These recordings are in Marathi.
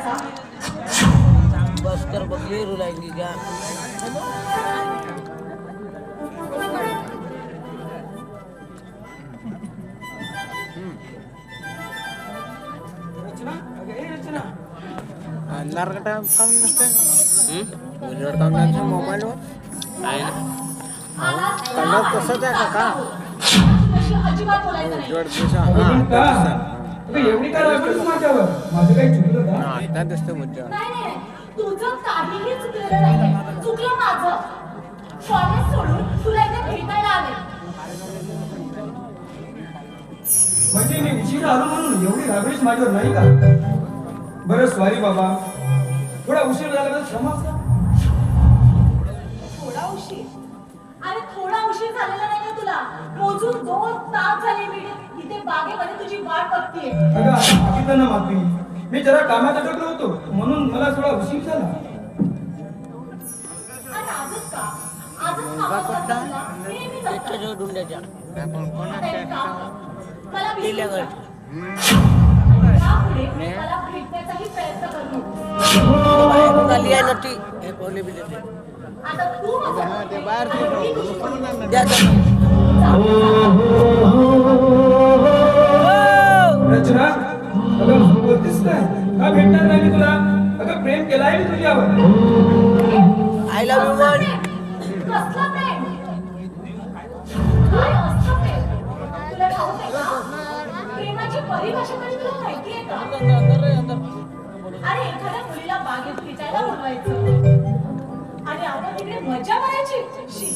करायचा? बस कर बघली रुलाएंगी क्या? अंधार का टाइम काम नसते उजेड काम नसते मोबाईलवर आहे ना कलर तसंच आहे का तशी अजिबात बोलायचं नाही. उजेड दिसा हां एवढी काय रागवलीस माझ्यावर? माझं काही चुकलं का? आता दिसते मुद्दा नाही, तुझं काहीही चुकलेलं नाहीये. चुकलं माझं. कॉलेज सोडून तुला इथे भेटायला आले. म्हणजे मी उशीर आलो म्हणून एवढी रागवलीस माझ्यावर नाही का? बरं सॉरी बाबा, थोडा उशीर झाला तर क्षमा कर. थोडा उशीर? अरे थोडा उशीर झालेला नाहीये तुला. मोजून 2 तास झाले मी इथे बागेमध्ये तुझी वाट बघतेय. अगं मागितलं ना माफी. मी जरा कामात अडकलो होतो म्हणून मला थोडा उशीर झाला. आणि आजच का? आजच कामात अडकला तुला? नेहमीच असतं. त्याच्याजवळ ढुंड्याच्या आता एक काम कर. मला दिल्या विसरून घरची. जा. यापुढे मला भेटण्याचाही प्रयत्न करू नको. बाहेरून आली आहे ना ती हे कोणी बी देते आता तू माझा ते बाहेर द्या रचना, अगं बोलतेस काय? का भेटणार नाही मी तुला? अगं प्रेम केलाय मी तुझ्यावर. I love you one. कसलं प्रेम? काय असतं प्रेम? तुला ठाऊक आहे का? प्रेमाची परिभाषा कशी तुला माहिती आहे का? अरे एखाद्या मुलीला बागेत फिरायला बोलवायचं आणि आपण तिकडे मजा करायची. शी.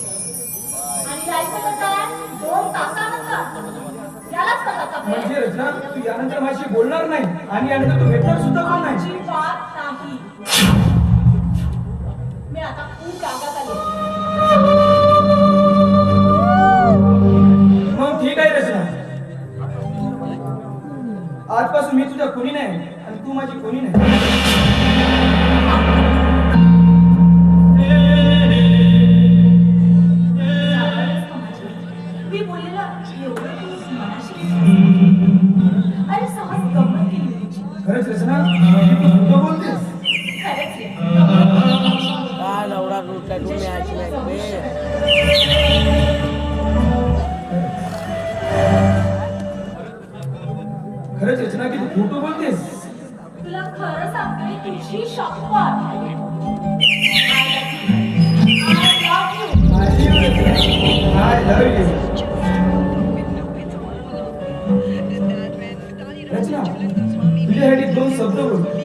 आणि जायचं काय 2 तासानंतर. यालाच म्हणतात का प्रेम? म्हणजे रचना, तू यानंतर माझी बोलणार नाही आणि यानंतर तू भेटणार सुद्धा कोण नाही. अजिबात नाही. मी आता खूप रागात आले. मग ठीक आहे रचना, आजपासून मी तुझ्या कोणी नाही आणि तू माझी कोणी नाही. मी बोललेला एवढं तू मनाशी अरे सहज गंमत केली तुझी. खरंच रचना, तू बोलतेस. खरंच रे. का नवरा लुटला तुम्ही आजी नाही खरंच रचना की तू खोटं बोलतेस. तुला खरं सांगते तुझी शपथ. I love you. I love you.